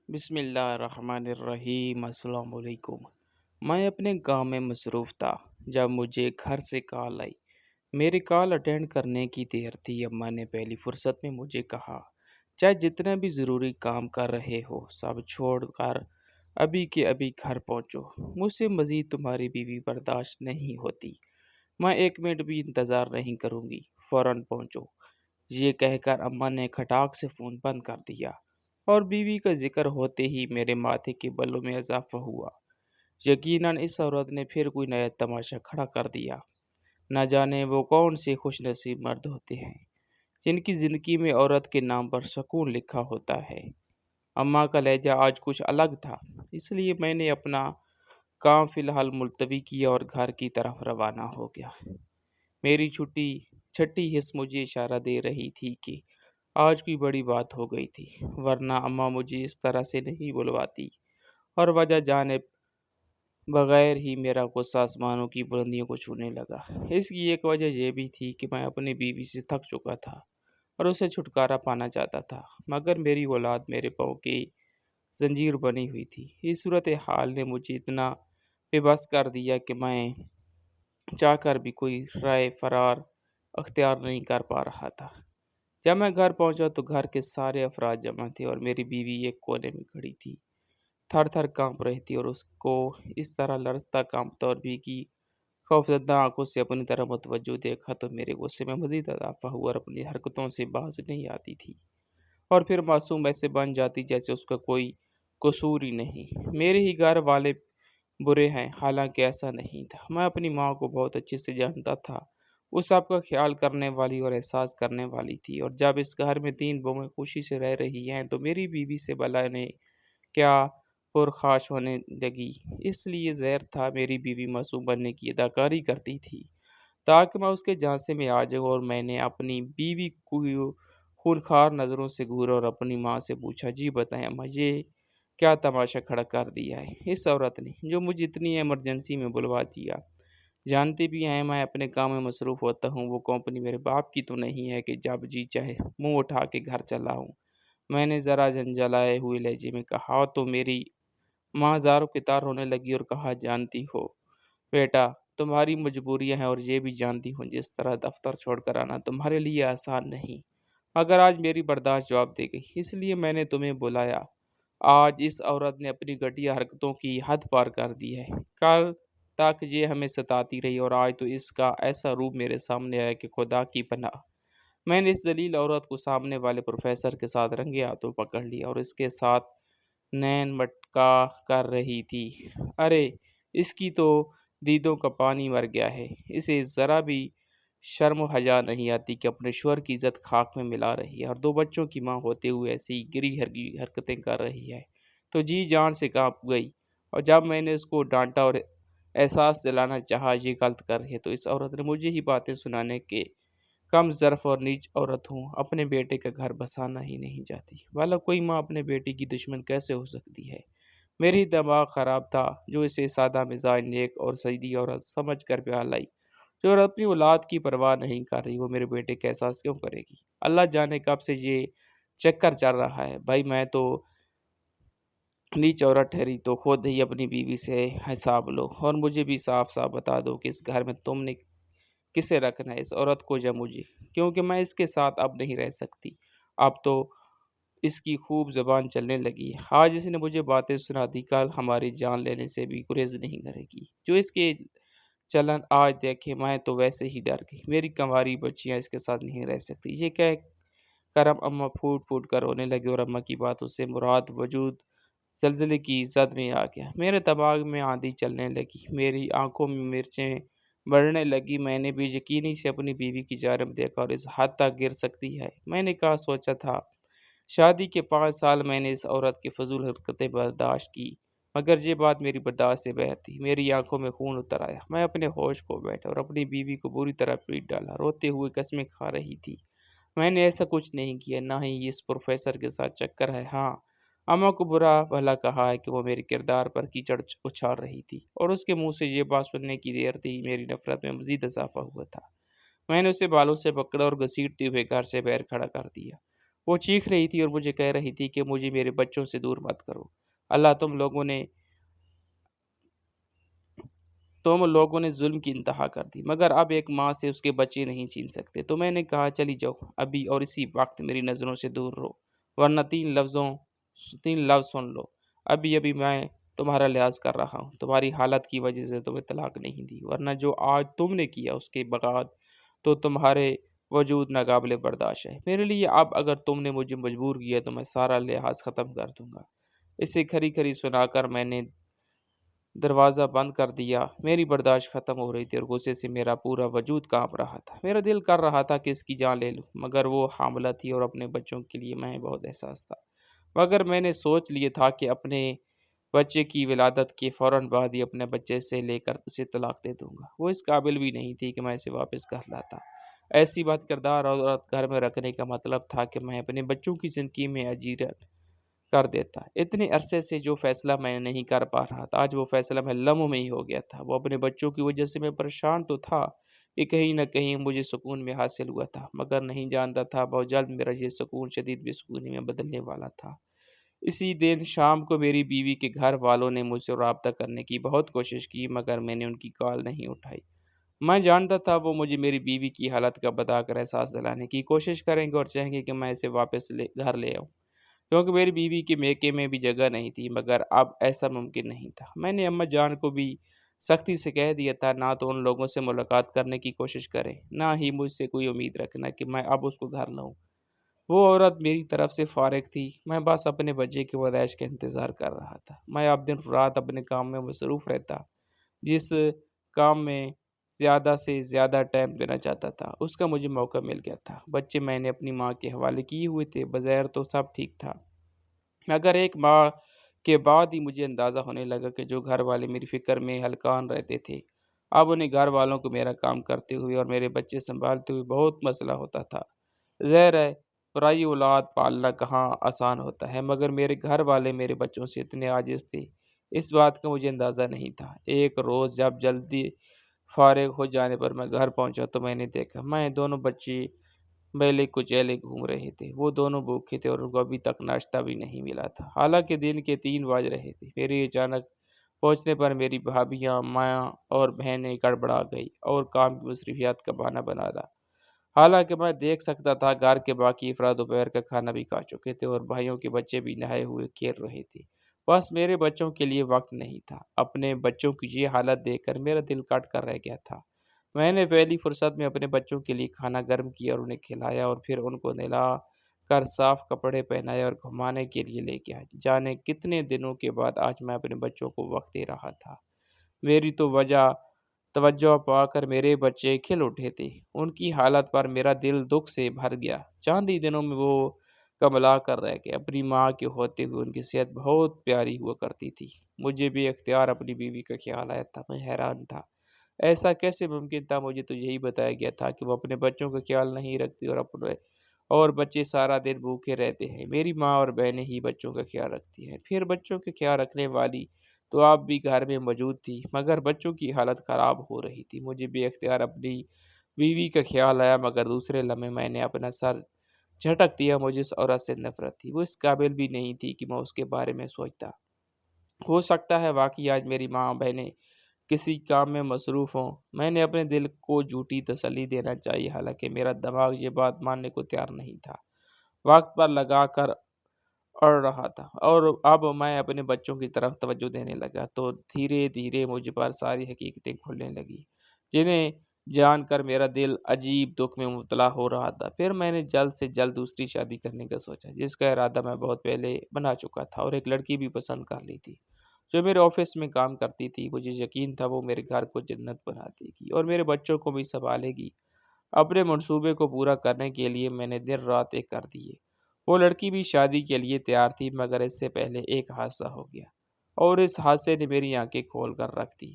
بسم اللہ الرحمن الرحیم السلام علیکم۔ میں اپنے گاؤں میں مصروف تھا جب مجھے گھر سے کال آئی۔ میری کال اٹینڈ کرنے کی دیر تھی۔ اماں نے پہلی فرصت میں مجھے کہا، چاہے جتنا بھی ضروری کام کر رہے ہو سب چھوڑ کر ابھی کے ابھی گھر پہنچو، مجھ سے مزید تمہاری بیوی برداشت نہیں ہوتی۔ میں ایک منٹ بھی انتظار نہیں کروں گی، فوراً پہنچو۔ یہ کہہ کر اماں نے کھٹاک سے فون بند کر دیا، اور بیوی کا ذکر ہوتے ہی میرے ماتھے کے بلوں میں اضافہ ہوا۔ یقیناً اس عورت نے پھر کوئی نیا تماشا کھڑا کر دیا۔ نہ جانے وہ کون سے خوش نصیب مرد ہوتے ہیں جن کی زندگی میں عورت کے نام پر سکون لکھا ہوتا ہے۔ اماں کا لہجہ آج کچھ الگ تھا، اس لیے میں نے اپنا کام فی الحال ملتوی کیا اور گھر کی طرف روانہ ہو گیا۔ میری چھٹی حص مجھے اشارہ دے رہی تھی کہ آج کوئی بڑی بات ہو گئی تھی، ورنہ اماں مجھے اس طرح سے نہیں بلواتی، اور وجہ جانے بغیر ہی میرا غصہ آسمانوں کی بلندیوں کو چھونے لگا۔ اس کی ایک وجہ یہ بھی تھی کہ میں اپنی بیوی سے تھک چکا تھا اور اسے چھٹکارا پانا چاہتا تھا، مگر میری اولاد میرے پاؤں کی زنجیر بنی ہوئی تھی۔ اس صورتحال نے مجھے اتنا بے بس کر دیا کہ میں چاہ کر بھی کوئی رائے فرار اختیار نہیں کر پا رہا تھا۔ جب میں گھر پہنچا تو گھر کے سارے افراد جمع تھے اور میری بیوی ایک کونے میں کھڑی تھی، تھر تھر کانپ رہی تھی، اور اس کو اس طرح لرزتا کانپتا اور بھیگی خوفزدہ آنکھوں سے اپنی طرف متوجہ دیکھا تو میرے غصے میں مزید اضافہ ہوا اور اپنی حرکتوں سے باز نہیں آتی تھی، اور پھر معصوم ایسے بن جاتی جیسے اس کا کوئی قصور ہی نہیں۔ میرے ہی گھر والے برے ہیں، حالانکہ ایسا نہیں تھا۔ میں اپنی ماں کو بہت اچھے سے جانتا تھا، وہ سب کا خیال کرنے والی اور احساس کرنے والی تھی، اور جب اس گھر میں 3 بہویں خوشی سے رہ رہی ہیں تو میری بیوی سے بلا نے کیا پرخاش ہونے لگی۔ اس لیے ظاہر تھا میری بیوی معصوم بننے کی اداکاری کرتی تھی تاکہ میں اس کے جھانسے میں آ جاؤں، اور میں نے اپنی بیوی کو خونخوار نظروں سے گھورا اور اپنی ماں سے پوچھا، جی بتائیں اماں، یہ کیا تماشا کھڑا کر دیا ہے اس عورت نے جو مجھے اتنی ایمرجنسی میں بلوا دیا؟ جانتے بھی ہیں میں اپنے کام میں مصروف ہوتا ہوں، وہ کمپنی میرے باپ کی تو نہیں ہے کہ جب جی چاہے منہ اٹھا کے گھر چلا ہوں۔ میں نے ذرا جھنجھلائے ہوئے لہجے میں کہا تو میری ماں زاروں کی طرح رونے لگی اور کہا، جانتی ہو بیٹا، تمہاری مجبوریاں ہیں اور یہ بھی جانتی ہوں جس طرح دفتر چھوڑ کر آنا تمہارے لیے آسان نہیں، مگر آج میری برداشت جواب دے گئی، اس لیے میں نے تمہیں بلایا۔ آج اس عورت نے اپنی گھٹیا حرکتوں کی حد پار کر دی ہے۔ کل تک یہ ہمیں ستاتی رہی اور آج تو اس کا ایسا روپ میرے سامنے آیا کہ خدا کی پناہ۔ میں نے اس ذلیل عورت کو سامنے والے پروفیسر کے ساتھ رنگے ہاتھوں پکڑ لیا اور اس کے ساتھ نین مٹکا کر رہی تھی۔ ارے اس کی تو دیدوں کا پانی مر گیا ہے، اسے ذرا بھی شرم و حیا نہیں آتی کہ اپنے شوہر کی عزت خاک میں ملا رہی ہے، اور 2 بچوں کی ماں ہوتے ہوئے ایسی گری ہرگی حرکتیں کر رہی ہے تو جی جان سے کانپ گئی۔ اور جب میں نے اس کو ڈانٹا اور احساس دلانا چاہا یہ غلط کر رہی ہے تو اس عورت نے مجھے ہی باتیں سنانے کے کم ظرف اور نیچ عورت ہوں، اپنے بیٹے کا گھر بسانا ہی نہیں چاہتی، والا کوئی ماں اپنے بیٹے کی دشمن کیسے ہو سکتی ہے؟ میری دماغ خراب تھا جو اسے سادہ مزاج نیک اور سیدھی عورت سمجھ کر پیار لائی، جو عورت اپنی اولاد کی پرواہ نہیں کر رہی، وہ میرے بیٹے کا احساس کیوں کرے گی؟ اللہ جانے کب سے یہ چکر چل رہا ہے۔ بھائی میں تو نیچ عورت ٹھہری تو خود ہی اپنی بیوی سے حساب لو اور مجھے بھی صاف صاف بتا دو کہ اس گھر میں تم نے کسے رکھنا ہے، اس عورت کو یا مجھے، کیونکہ میں اس کے ساتھ اب نہیں رہ سکتی۔ اب تو اس کی خوب زبان چلنے لگی ہے، آج اس نے مجھے باتیں سنا دی، کل ہماری جان لینے سے بھی گریز نہیں کرے گی۔ جو اس کے چلن آج دیکھے میں تو ویسے ہی ڈر گئی، میری کنواری بچیاں اس کے ساتھ نہیں رہ سکتی۔ یہ کہہ کرم اماں پھوٹ پھوٹ کر رونے لگے اور اماں کی باتوں سے مراد وجود زلزلے کی زد میں آ گیا۔ میرے دماغ میں آندھی چلنے لگی، میری آنکھوں میں مرچیں بڑھنے لگی۔ میں نے بے یقینی سے اپنی بیوی کی جانب دیکھا اور اس حد تک گر سکتی ہے میں نے کہا سوچا تھا۔ شادی کے 5 سال میں نے اس عورت کی فضول حرکتیں برداشت کی، مگر یہ بات میری برداشت سے باہر تھی۔ میری آنکھوں میں خون اتر آیا، میں اپنے ہوش کھو بیٹھا اور اپنی بیوی کو بری طرح پیٹ ڈالا، روتے ہوئے قسمیں کھا رہی تھی۔ میں نے ایسا کچھ نہیں کیا، نہ ہی اس پروفیسر کے ساتھ چکر ہے۔ ہاں، اماں کو برا بھلا کہا ہے کہ وہ میرے کردار پر کیچڑ اچھال رہی تھی، اور اس کے منہ سے یہ بات سننے کی دیر تھی میری نفرت میں مزید اضافہ ہوا تھا۔ میں نے اسے بالوں سے پکڑا اور گھسیٹتے ہوئے گھر سے باہر کھڑا کر دیا، وہ چیخ رہی تھی اور مجھے کہہ رہی تھی کہ مجھے میرے بچوں سے دور مت کرو، اللہ تم لوگوں نے ظلم کی انتہا کر دی، مگر اب ایک ماں سے اس کے بچے نہیں چھین سکتے۔ تو میں نے کہا چلی جاؤ ابھی اور اسی وقت میری نظروں سے دور رہو، ورنہ تین لفظ سن لو۔ ابھی ابھی میں تمہارا لحاظ کر رہا ہوں، تمہاری حالت کی وجہ سے تمہیں طلاق نہیں دی، ورنہ جو آج تم نے کیا اس کے بعد تو تمہارے وجود ناقابل برداشت ہے میرے لیے۔ اب اگر تم نے مجھے مجبور کیا تو میں سارا لحاظ ختم کر دوں گا۔ اسے کھری کھری سنا کر میں نے دروازہ بند کر دیا۔ میری برداشت ختم ہو رہی تھی اور غصے سے میرا پورا وجود کانپ رہا تھا۔ میرا دل کر رہا تھا کہ اس کی جان لے لوں، مگر وہ حاملہ تھی اور اپنے بچوں کے لیے میں بہت احساس تھا۔ مگر میں نے سوچ لیا تھا کہ اپنے بچے کی ولادت کے فوراً بعد ہی اپنے بچے سے لے کر اسے طلاق دے دوں گا۔ وہ اس قابل بھی نہیں تھی کہ میں اسے واپس گھر لاتا۔ ایسی بد کردار عورت گھر میں رکھنے کا مطلب تھا کہ میں اپنے بچوں کی زندگی میں اجیرت کر دیتا۔ اتنے عرصے سے جو فیصلہ میں نہیں کر پا رہا تھا، آج وہ فیصلہ میں لمحوں میں ہی ہو گیا تھا۔ وہ اپنے بچوں کی وجہ سے میں پریشان تو تھا کہ کہیں نہ کہیں مجھے سکون میں حاصل ہوا تھا، مگر نہیں جانتا تھا بہت جلد میرا یہ سکون شدید بے سکونی میں بدلنے والا تھا۔ اسی دن شام کو میری بیوی کے گھر والوں نے مجھ سے رابطہ کرنے کی بہت کوشش کی، مگر میں نے ان کی کال نہیں اٹھائی۔ میں جانتا تھا وہ مجھے میری بیوی کی حالت کا بتا کر احساس دلانے کی کوشش کریں گے اور چاہیں گے کہ میں اسے واپس گھر لے آؤں، کیونکہ میری بیوی کے میکے میں بھی جگہ نہیں تھی، مگر اب ایسا ممکن نہیں تھا۔ میں نے اماں جان کو بھی سختی سے کہہ دیا تھا نہ تو ان لوگوں سے ملاقات کرنے کی کوشش کرے، نہ ہی مجھ سے کوئی امید رکھنا کہ میں اب اس کو گھر لاؤں۔ وہ عورت میری طرف سے فارغ تھی، میں بس اپنے بچے کی پیدائش کا انتظار کر رہا تھا۔ میں اب دن رات اپنے کام میں مصروف رہتا، جس کام میں زیادہ سے زیادہ ٹائم دینا چاہتا تھا اس کا مجھے موقع مل گیا تھا۔ بچے میں نے اپنی ماں کے حوالے کیے ہوئے تھے، بظاہر تو سب ٹھیک تھا، مگر ایک ماہ کے بعد ہی مجھے اندازہ ہونے لگا کہ جو گھر والے میری فکر میں ہلکان رہتے تھے، اب انہیں گھر والوں کو میرا کام کرتے ہوئے اور میرے بچے سنبھالتے ہوئے بہت مسئلہ ہوتا تھا۔ ظاہر ہے پرائی اولاد پالنا کہاں آسان ہوتا ہے، مگر میرے گھر والے میرے بچوں سے اتنے عاجز تھے، اس بات کا مجھے اندازہ نہیں تھا۔ ایک روز جب جلدی فارغ ہو جانے پر میں گھر پہنچا تو میں نے دیکھا میں دونوں بچے بیلے کچیلے گھوم رہے تھے۔ وہ دونوں بھوکے تھے اور ان کو ابھی تک ناشتہ بھی نہیں ملا تھا، حالانکہ دن کے 3 بج رہے تھے۔ میرے اچانک پہنچنے پر میری بھابیاں، ماں اور بہنیں گڑبڑا گئی اور کام کی مصروفیات کا بہانہ بنا لا۔ حالانکہ میں دیکھ سکتا تھا گھر کے باقی افراد دوپہر کا کھانا بھی کھا چکے تھے اور بھائیوں کے بچے بھی نہائے ہوئے کھیل رہے تھے، بس میرے بچوں کے لیے وقت نہیں تھا۔ اپنے بچوں کی یہ حالت دیکھ کر میرا دل کٹ کر رہ گیا تھا۔ میں نے پہلی فرصت میں اپنے بچوں کے لیے کھانا گرم کیا اور انہیں کھلایا، اور پھر ان کو نہلا کر صاف کپڑے پہنائے اور گھمانے کے لیے لے گیا۔ جانے کتنے دنوں کے بعد آج میں اپنے بچوں کو وقت دے رہا تھا۔ میری توجہ پا کر میرے بچے کھل اٹھے تھے، ان کی حالت پر میرا دل دکھ سے بھر گیا۔ چند ہی دنوں میں وہ کملا کر رہ گئے۔ اپنی ماں کے ہوتے ہوئے ان کی صحت بہت پیاری ہوا کرتی تھی۔ مجھے بھی اختیار اپنی بیوی کا خیال آیا تھا، میں حیران تھا ایسا کیسے ممکن تھا۔ مجھے تو یہی بتایا گیا تھا کہ وہ اپنے بچوں کا خیال نہیں رکھتی اور بچے سارا دن بھوکے رہتے ہیں۔ میری ماں اور بہنیں ہی بچوں کا خیال رکھتی ہیں، پھر بچوں کا خیال رکھنے والی تو آپ بھی گھر میں موجود تھی، مگر بچوں کی حالت خراب ہو رہی تھی۔ مجھے بھی اختیار اپنی بیوی کا خیال آیا، مگر دوسرے لمحے میں نے اپنا سر جھٹک دیا۔ مجھے اس عورت سے نفرت تھی، وہ اس قابل بھی نہیں تھی کہ میں اس کے بارے میں سوچتا۔ ہو سکتا ہے واقعی آج میری ماں بہنیں کسی کام میں مصروف ہوں۔ میں نے اپنے دل کو جھوٹی تسلی دینا چاہیے، حالانکہ میرا دماغ یہ بات ماننے کو تیار نہیں تھا۔ وقت پر لگا کر اڑ رہا تھا اور اب میں اپنے بچوں کی طرف توجہ دینے لگا تو دھیرے دھیرے مجھ پر ساری حقیقتیں کھلنے لگی، جنہیں جان کر میرا دل عجیب دکھ میں مبتلا ہو رہا تھا۔ پھر میں نے جلد سے جلد دوسری شادی کرنے کا سوچا، جس کا ارادہ میں بہت پہلے بنا چکا تھا، اور ایک لڑکی بھی پسند کر لی تھی جو میرے آفس میں کام کرتی تھی۔ مجھے یقین تھا وہ میرے گھر کو جنت بنا دے گی اور میرے بچوں کو بھی سنبھالے گی۔ اپنے منصوبے کو پورا کرنے کے لیے میں نے دن رات ایک کر دیے۔ وہ لڑکی بھی شادی کے لیے تیار تھی، مگر اس سے پہلے ایک حادثہ ہو گیا اور اس حادثے نے میری آنکھیں کھول کر رکھ دی۔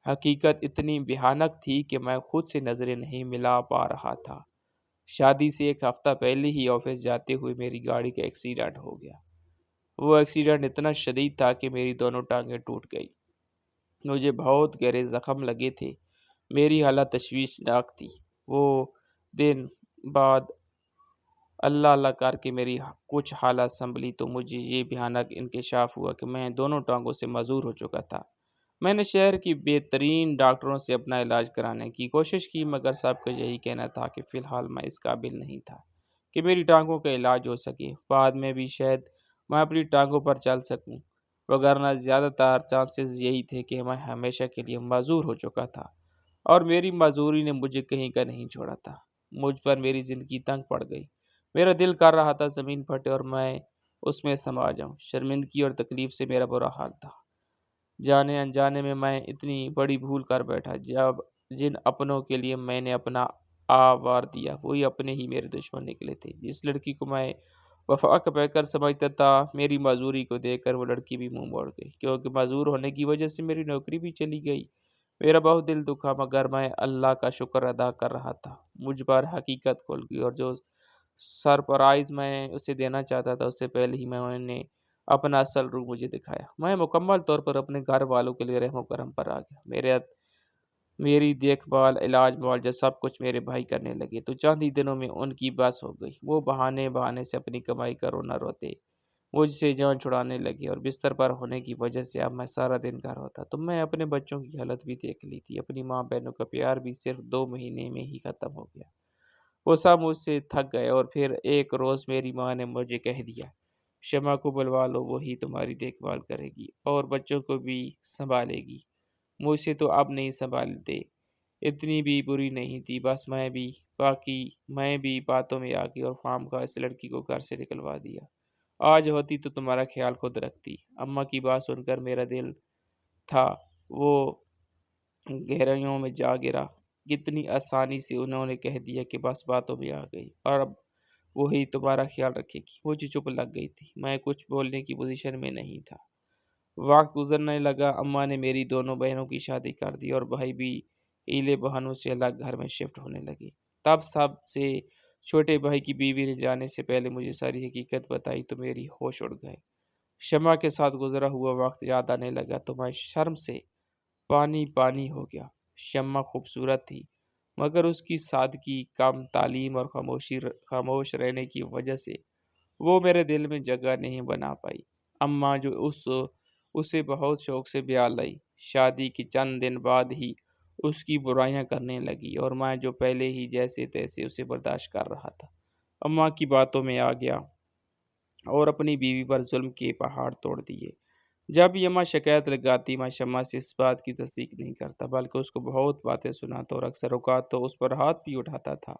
حقیقت اتنی بھیانک تھی کہ میں خود سے نظریں نہیں ملا پا رہا تھا۔ شادی سے ایک ہفتہ پہلے ہی آفس جاتے ہوئے میری گاڑی کا ایکسیڈنٹ ہو گیا۔ وہ ایکسیڈنٹ اتنا شدید تھا کہ میری دونوں ٹانگیں ٹوٹ گئی، مجھے بہت گہرے زخم لگے تھے، میری حالت تشویشناک تھی۔ وہ دن بعد اللہ اللہ کر کے میری کچھ حالت سنبھلی تو مجھے یہ بھیانک انکشاف ہوا کہ میں دونوں ٹانگوں سے معذور ہو چکا تھا۔ میں نے شہر کی بہترین ڈاکٹروں سے اپنا علاج کرانے کی کوشش کی، مگر سب کا یہی کہنا تھا کہ فی الحال میں اس قابل نہیں تھا کہ میری ٹانگوں کا علاج ہو سکے۔ بعد میں بھی شاید میں اپنی ٹانگوں پر چل سکوں، وگرنہ زیادہ تر چانسز یہی تھے کہ میں ہمیشہ کے لیے معذور ہو چکا تھا، اور میری معذوری نے مجھے کہیں کا نہیں چھوڑا تھا۔ مجھ پر میری زندگی تنگ پڑ گئی۔ میرا دل کر رہا تھا زمین پھٹے اور میں اس میں سما جاؤں۔ شرمندگی اور تکلیف سے میرا برا حال تھا۔ جانے انجانے میں میں اتنی بڑی بھول کر بیٹھا، جب جن اپنوں کے لیے میں نے اپنا آوار دیا وہی اپنے ہی میرے دشمن نکلے تھے۔ جس لڑکی کو میں وفا کا پیکر سمجھتا تھا، میری معذوری کو دیکھ کر وہ لڑکی بھی منہ موڑ گئی، کیونکہ معذور ہونے کی وجہ سے میری نوکری بھی چلی گئی۔ میرا بہت دل دکھا، مگر میں اللہ کا شکر ادا کر رہا تھا۔ مجھ پر حقیقت کھل گئی، اور جو سرپرائز میں اسے دینا چاہتا تھا اس سے پہلے ہی میں نے اپنا اصل روح مجھے دکھایا۔ میں مکمل طور پر اپنے گھر والوں کے لیے رحم و کرم پر آ گیا۔ میری دیکھ بھال، علاج معالجہ سب کچھ میرے بھائی کرنے لگے، تو چند ہی دنوں میں ان کی بس ہو گئی۔ وہ بہانے بہانے سے اپنی کمائی کا رونا روتے مجھ سے جان چھڑانے لگے، اور بستر پر ہونے کی وجہ سے اب میں سارا دن گھر ہوتا تو میں اپنے بچوں کی حالت بھی دیکھ لی تھی۔ اپنی ماں بہنوں کا پیار بھی صرف 2 مہینے میں ہی ختم ہو گیا۔ وہ سب مجھ سے تھک گئے، اور پھر ایک روز میری ماں نے مجھے کہہ دیا، شمع کو بلوا لو، وہی تمہاری دیکھ بھال کرے گی اور بچوں کو بھی سنبھالے گی۔ مجھ سے تو اب نہیں سنبھالتے۔ اتنی بھی بری نہیں تھی، بس میں بھی باتوں میں آ گئی اور خام کا اس لڑکی کو گھر سے نکلوا دیا۔ آج ہوتی تو تمہارا خیال خود رکھتی۔ اماں کی بات سن کر میرا دل تھا وہ گہرائیوں میں جا گرا۔ کتنی آسانی سے انہوں نے کہہ دیا کہ بس باتوں میں آ گئی اور اب وہی تمہارا خیال رکھے گی۔ مجھے چپ لگ گئی تھی، میں کچھ بولنے کی پوزیشن میں نہیں تھا۔ وقت گزرنے لگا، اماں نے میری دونوں بہنوں کی شادی کر دی اور بھائی بھی ہیلے بہانوں سے الگ گھر میں شفٹ ہونے لگے۔ تب سب سے چھوٹے بھائی کی بیوی نے جانے سے پہلے مجھے ساری حقیقت بتائی تو میری ہوش اڑ گئے۔ شمع کے ساتھ گزرا ہوا وقت یاد آنے لگا تو میں شرم سے پانی پانی ہو گیا۔ شمع خوبصورت تھی، مگر اس کی سادگی، کم تعلیم اور خاموش رہنے کی وجہ سے وہ میرے دل میں جگہ نہیں بنا پائی۔ اماں جو اسے بہت شوق سے بیاہ لائی، شادی کے چند دن بعد ہی اس کی برائیاں کرنے لگی، اور میں جو پہلے ہی جیسے تیسے اسے برداشت کر رہا تھا، اماں کی باتوں میں آ گیا اور اپنی بیوی پر ظلم کے پہاڑ توڑ دیے۔ جب بھی اماں شکایت لگاتی، میں شمع سے اس بات کی تصدیق نہیں کرتا، بلکہ اس کو بہت باتیں سناتا اور اکثر اوقات تو اس پر ہاتھ بھی اٹھاتا تھا۔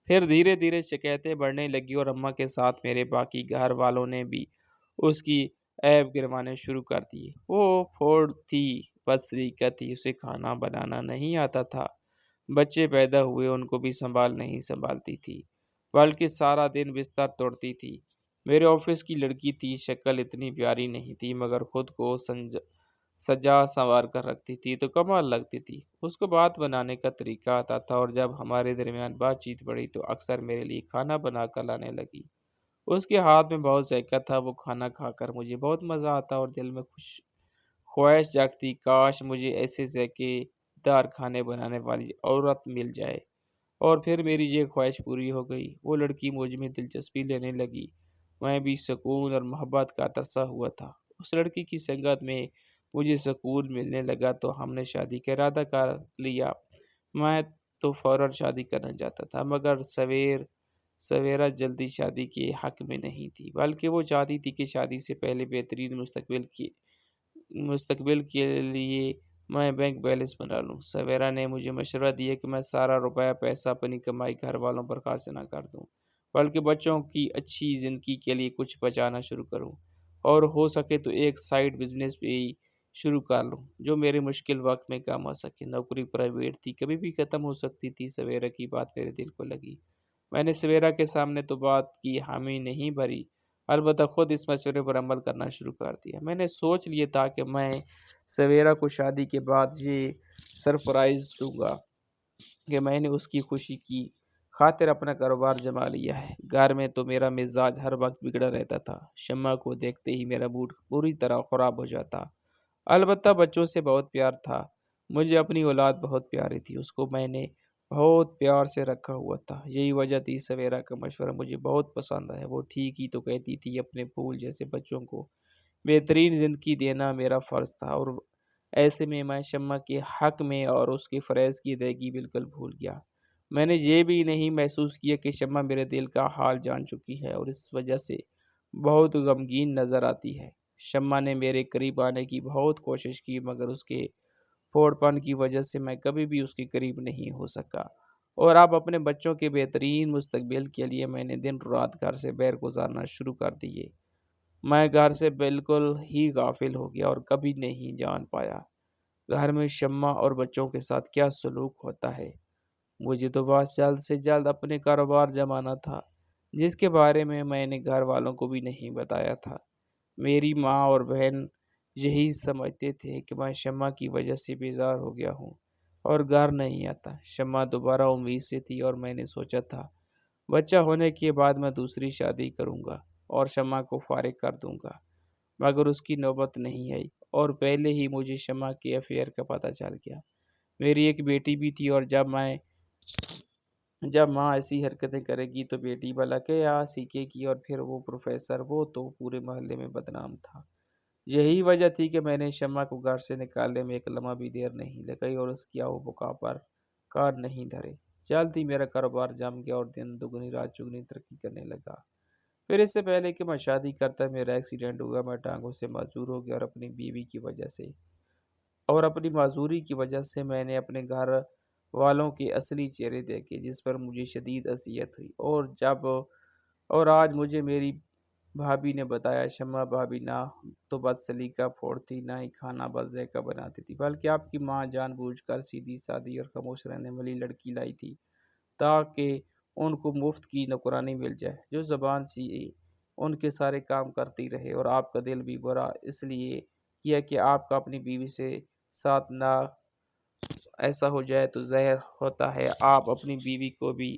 پھر دھیرے دھیرے شکایتیں بڑھنے لگی اور اماں کے ساتھ میرے باقی گھر والوں نے بھی اس کی عیب گروانے شروع کر دیے۔ وہ پھوڑ تھی، بدسلیقہ تھی، اسے کھانا بنانا نہیں آتا تھا، بچے پیدا ہوئے ان کو بھی نہیں سنبھالتی تھی، بلکہ سارا دن بستر توڑتی تھی۔ میرے آفس کی لڑکی تھی، شکل اتنی پیاری نہیں تھی، مگر خود کو سجا سنوار کر رکھتی تھی تو کمال لگتی تھی۔ اس کو بات بنانے کا طریقہ آتا تھا، اور جب ہمارے درمیان بات چیت بڑھی تو اکثر میرے لیے کھانا بنا کر لانے لگی۔ اس کے ہاتھ میں بہت ذائقہ تھا، وہ کھانا کھا کر مجھے بہت مزہ آتا اور دل میں خواہش جاگتی، کاش مجھے ایسے ذائقے دار کھانے بنانے والی عورت مل جائے۔ اور پھر میری یہ خواہش پوری ہو گئی، وہ لڑکی مجھ میں دلچسپی لینے لگی، میں بھی سکون اور محبت کا ترسا ہوا تھا۔ اس لڑکی کی سنگت میں مجھے سکون ملنے لگا تو ہم نے شادی کا ارادہ کر لیا۔ میں تو فوراً شادی کرنا چاہتا تھا، مگر سویرا جلدی شادی کے حق میں نہیں تھی، بلکہ وہ چاہتی تھی کہ شادی سے پہلے بہترین مستقبل کے لیے میں بینک بیلنس بنا لوں۔ سویرا نے مجھے مشورہ دیا کہ میں سارا روپیہ پیسہ اپنی کمائی گھر والوں پر خرچ نہ کر دوں، بلکہ بچوں کی اچھی زندگی کے لیے کچھ بچانا شروع کروں، اور ہو سکے تو ایک سائیڈ بزنس بھی شروع کر لوں جو میرے مشکل وقت میں کام آ سکے۔ نوکری پرائیویٹ تھی، کبھی بھی ختم ہو سکتی تھی۔ سویرا کی بات میرے دل کو لگی۔ میں نے سویرا کے سامنے تو بات کی حامی نہیں بھری، البتہ خود اس مشورے پر عمل کرنا شروع کر دیا۔ میں نے سوچ لیا تھا کہ میں سویرا کو شادی کے بعد یہ سرپرائز دوں گا کہ میں نے اس کی خوشی کی خاطر اپنا کاروبار جما لیا ہے۔ گھر میں تو میرا مزاج ہر وقت بگڑا رہتا تھا، شمع کو دیکھتے ہی میرا موڈ پوری طرح خراب ہو جاتا۔ البتہ بچوں سے بہت پیار تھا، مجھے اپنی اولاد بہت پیاری تھی، اس کو میں نے بہت پیار سے رکھا ہوا تھا۔ یہی وجہ تھی سویرا کا مشورہ مجھے بہت پسند آیا۔ وہ ٹھیک ہی تو کہتی تھی، اپنے پھول جیسے بچوں کو بہترین زندگی دینا میرا فرض تھا، اور ایسے میں شمع کے حق میں اور اس کے فریض کی ادائیگی بالکل بھول گیا۔ میں نے یہ بھی نہیں محسوس کیا کہ شمع میرے دل کا حال جان چکی ہے اور اس وجہ سے بہت غمگین نظر آتی ہے۔ شمع نے میرے قریب آنے کی بہت کوشش کی، مگر اس کے پھوڑ پن کی وجہ سے میں کبھی بھی اس کے قریب نہیں ہو سکا، اور اب اپنے بچوں کے بہترین مستقبل کے لیے میں نے دن رات گھر سے باہر گزارنا شروع کر دیے۔ میں گھر سے بالکل ہی غافل ہو گیا اور کبھی نہیں جان پایا گھر میں شمع اور بچوں کے ساتھ کیا سلوک ہوتا ہے۔ مجھے تو بس جلد سے جلد اپنے کاروبار جمانا تھا، جس کے بارے میں نے گھر والوں کو بھی نہیں بتایا تھا۔ میری ماں اور بہن یہی سمجھتے تھے کہ میں شمع کی وجہ سے بیزار ہو گیا ہوں اور گھر نہیں آتا۔ شمع دوبارہ امید سے تھی اور میں نے سوچا تھا بچہ ہونے کے بعد میں دوسری شادی کروں گا اور شمع کو فارغ کر دوں گا، مگر اس کی نوبت نہیں آئی، اور پہلے ہی مجھے شمع کے افیئر کا پتہ چل گیا۔ میری ایک بیٹی بھی تھی، اور جب ماں ایسی حرکتیں کرے گی تو بیٹی بھلا کیا سیکھے گی، اور پھر وہ پروفیسر، وہ تو پورے محلے میں بدنام تھا۔ یہی وجہ تھی کہ میں نے شمع کو گھر سے نکالنے میں ایک لمحہ بھی دیر نہیں لگائی اور اس کی آہو بکا پر کان نہیں دھرے۔ جلد ہی میرا کاروبار جم گیا اور دن دگنی رات چگنی ترقی کرنے لگا۔ پھر اس سے پہلے کہ میں شادی کرتا میرا ایکسیڈنٹ ہوا، میں ٹانگوں سے معذور ہو گیا، اور اپنی معذوری کی وجہ سے میں نے اپنے گھر والوں کے اصلی چہرے دیکھے، جس پر مجھے شدید اذیت ہوئی۔ اور آج مجھے میری بھابھی نے بتایا، شمع بھابھی نہ تو بد سلیقہ پھوڑ تھی، نہ ہی کھانا بد ذائقہ بناتی تھی، بلکہ آپ کی ماں جان بوجھ کر سیدھی سادی اور خاموش رہنے والی لڑکی لائی تھی، تاکہ ان کو مفت کی نوکرانی مل جائے، جو زبان سی ان کے سارے کام کرتی رہے۔ اور آپ کا دل بھی برا اس لیے کیا کہ آپ کا اپنی بیوی سے ساتھ نہ ایسا ہو جائے تو ظاہر ہوتا ہے آپ اپنی بیوی کو بھی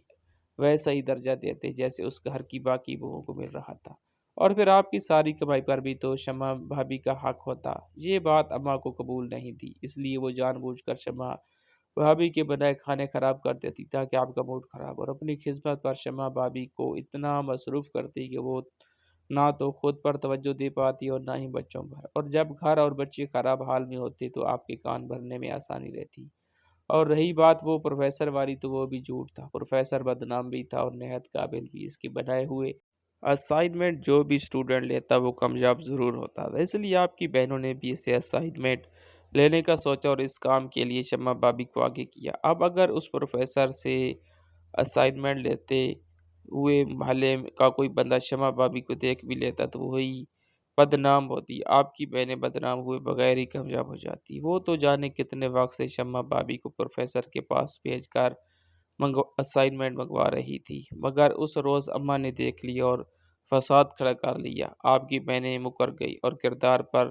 ویسا ہی درجہ دیتے جیسے اس گھر کی باقی بہوؤں کو مل رہا تھا، اور پھر آپ کی ساری کمائی پر بھی تو شمع بھابھی کا حق ہوتا۔ یہ بات اماں کو قبول نہیں تھی، اس لیے وہ جان بوجھ کر شمع بھابھی کے بنائے کھانے خراب کر دیتی تاکہ آپ کا موڈ خراب، اور اپنی خدمت پر شمع بھابھی کو اتنا مصروف کرتی کہ وہ نہ تو خود پر توجہ دے پاتی اور نہ ہی بچوں پر، اور جب گھر اور بچے خراب حال میں ہوتے تو آپ کے کان بھرنے میں آسانی رہتی۔ اور رہی بات وہ پروفیسر والی، تو وہ بھی جھوٹ تھا۔ پروفیسر بدنام بھی تھا اور نہایت قابل بھی۔ اس کے بنائے ہوئے اسائنمنٹ جو بھی اسٹوڈنٹ لیتا وہ کامیاب ضرور ہوتا تھا، اس لیے آپ کی بہنوں نے بھی اسے اسائنمنٹ لینے کا سوچا اور اس کام کے لیے شمع بھابھی کو آگے کیا۔ اب اگر اس پروفیسر سے اسائنمنٹ لیتے ہوئے محلے کا کوئی بندہ شمع بھابھی کو دیکھ بھی لیتا تو وہی بدنام ہوتی، آپ کی بہنیں بدنام ہوئے بغیر ہی کامیاب ہو جاتی۔ وہ تو جانے کتنے وقت سے شمع بھابھی کو پروفیسر کے پاس بھیج کر اسائنمنٹ منگوا رہی تھی، مگر اس روز اماں نے دیکھ لیا اور فساد کھڑا کر لیا۔ آپ کی بہنیں مکر گئی اور کردار پر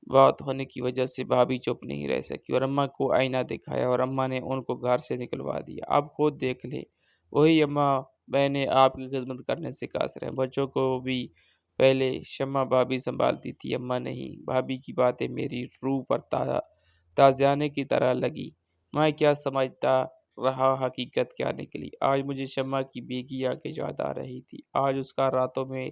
بات ہونے کی وجہ سے بھابھی چپ نہیں رہ سکی اور اماں کو آئینہ دکھایا اور اماں نے ان کو گھر سے نکلوا دیا۔ اب خود دیکھ لیں، وہی اماں بہنیں آپ کی خدمت کرنے سے قاصر ہیں۔ بچوں کو بھی پہلے شمع بھابھی سنبھالتی تھی، اماں نہیں۔ بھابھی کی باتیں میری روح پر تازیانے کی طرح لگی۔ میں کیا سمجھتا رہا، حقیقت کیا نکلی۔ آج مجھے شمع کی بیگی آ کے یاد آ رہی تھی، آج اس کا راتوں میں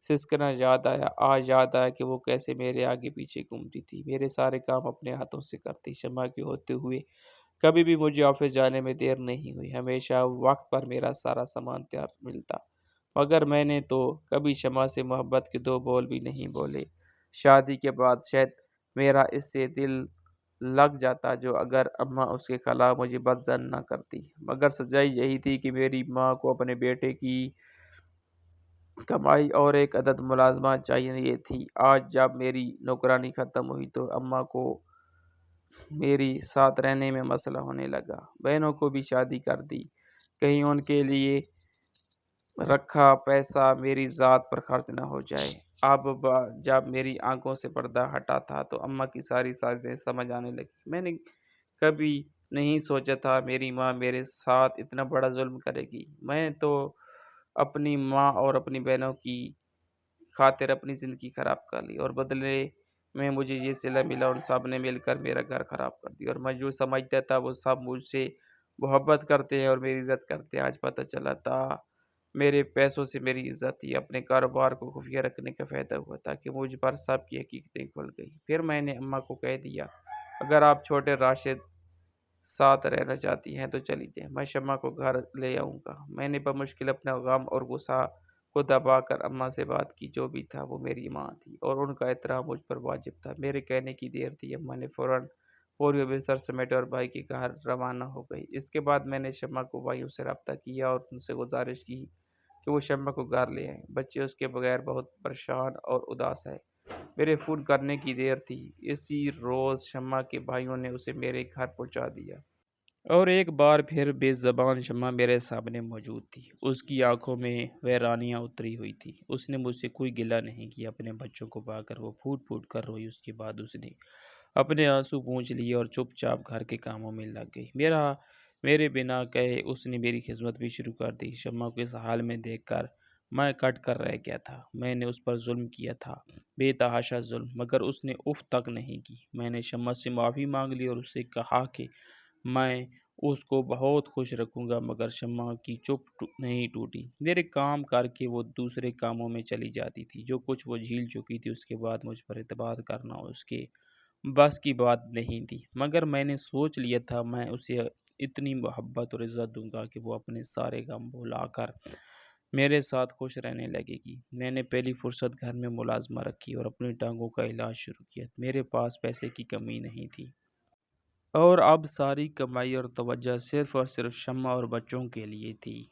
سسکنا یاد آیا، آج یاد آیا کہ وہ کیسے میرے آگے پیچھے گھومتی تھی، میرے سارے کام اپنے ہاتھوں سے کرتی۔ شمع کے ہوتے ہوئے کبھی بھی مجھے آفس جانے میں دیر نہیں ہوئی، ہمیشہ وقت پر میرا سارا سامان تیار ملتا، مگر میں نے تو کبھی شمع سے محبت کے دو بول بھی نہیں بولے۔ شادی کے بعد شاید میرا اس سے دل لگ جاتا جو اگر اماں اس کے خلاف مجھے بدظن نہ کرتی، مگر سچائی یہی تھی کہ میری ماں کو اپنے بیٹے کی کمائی اور ایک عدد ملازمات چاہیے تھی۔ آج جب میری نوکرانی ختم ہوئی تو اماں کو میری ساتھ رہنے میں مسئلہ ہونے لگا۔ بہنوں کو بھی شادی کر دی، کہیں ان کے لیے رکھا پیسہ میری ذات پر خرچ نہ ہو جائے۔ اب جب میری آنکھوں سے پردہ ہٹا تھا تو اماں کی ساری سازشیں سمجھ آنے لگی۔ میں نے کبھی نہیں سوچا تھا میری ماں میرے ساتھ اتنا بڑا ظلم کرے گی۔ میں تو اپنی ماں اور اپنی بہنوں کی خاطر اپنی زندگی خراب کر لی، اور بدلے میں مجھے یہ صلہ ملا، ان سب نے مل کر میرا گھر خراب کر دیا، اور میں جو سمجھتا تھا وہ سب مجھ سے محبت کرتے ہیں اور میری عزت کرتے ہیں۔ آج پتہ چلا تھا میرے پیسوں سے میری عزت تھی، اپنے کاروبار کو خفیہ رکھنے کا فائدہ ہوا تاکہ مجھ پر سب کی حقیقتیں کھل گئی۔ پھر میں نے اماں کو کہہ دیا اگر آپ چھوٹے راشد ساتھ رہنا چاہتی ہیں تو چلی جائیں، میں شمع کو گھر لے آؤں گا۔ میں نے بمشکل اپنا غم اور غصہ کو دبا کر اماں سے بات کی، جو بھی تھا وہ میری ماں تھی اور ان کا احترام مجھ پر واجب تھا۔ میرے کہنے کی دیر تھی، اماں نے فوراً بوری بستر سمیٹے اور بھائی کے گھر روانہ ہو گئی۔ اس کے بعد میں نے شمع کو بھائیوں سے رابطہ کیا اور ان سے گزارش کی کہ وہ شمع کو گھر لے آئیں۔ بچے اس کے بغیر بہت پریشان اور اداس ہے۔ میرے فون کرنے کی دیر تھی، اسی روز شمع کے بھائیوں نے اسے میرے گھر پہنچا دیا۔ اور ایک بار پھر بے زبان شمع میرے سامنے موجود تھی، اس کی آنکھوں میں ویرانیاں اتری ہوئی تھی۔ اس نے مجھ سے کوئی گلہ نہیں کیا، اپنے بچوں کو پا کر وہ پھوٹ پھوٹ کر روئی۔ اس کے بعد اس نے اپنے آنسو پونچھ لیے اور چپ چاپ گھر کے کاموں میں لگ گئی۔ میرے بنا کہے اس نے میری خدمت بھی شروع کر دی۔ شمع کو اس حال میں دیکھ کر میں کٹ کر رہ گیا تھا۔ میں نے اس پر ظلم کیا تھا، بے تحاشا ظلم، مگر اس نے اف تک نہیں کی۔ میں نے شمع سے معافی مانگ لی اور اس سے کہا کہ میں اس کو بہت خوش رکھوں گا، مگر شمع کی چپ نہیں ٹوٹی۔ میرے کام کر کے وہ دوسرے کاموں میں چلی جاتی تھی۔ جو کچھ وہ جھیل چکی تھی اس کے بعد مجھ پر اعتماد کرنا اس کے بس کی بات نہیں تھی، مگر میں نے سوچ لیا تھا میں اسے اتنی محبت اور عزت دوں گا کہ وہ اپنے سارے غم بھلا کر میرے ساتھ خوش رہنے لگے گی۔ میں نے پہلی فرصت گھر میں ملازمہ رکھی اور اپنی ٹانگوں کا علاج شروع کیا۔ میرے پاس پیسے کی کمی نہیں تھی اور اب ساری کمائی اور توجہ صرف اور صرف شمع اور بچوں کے لیے تھی۔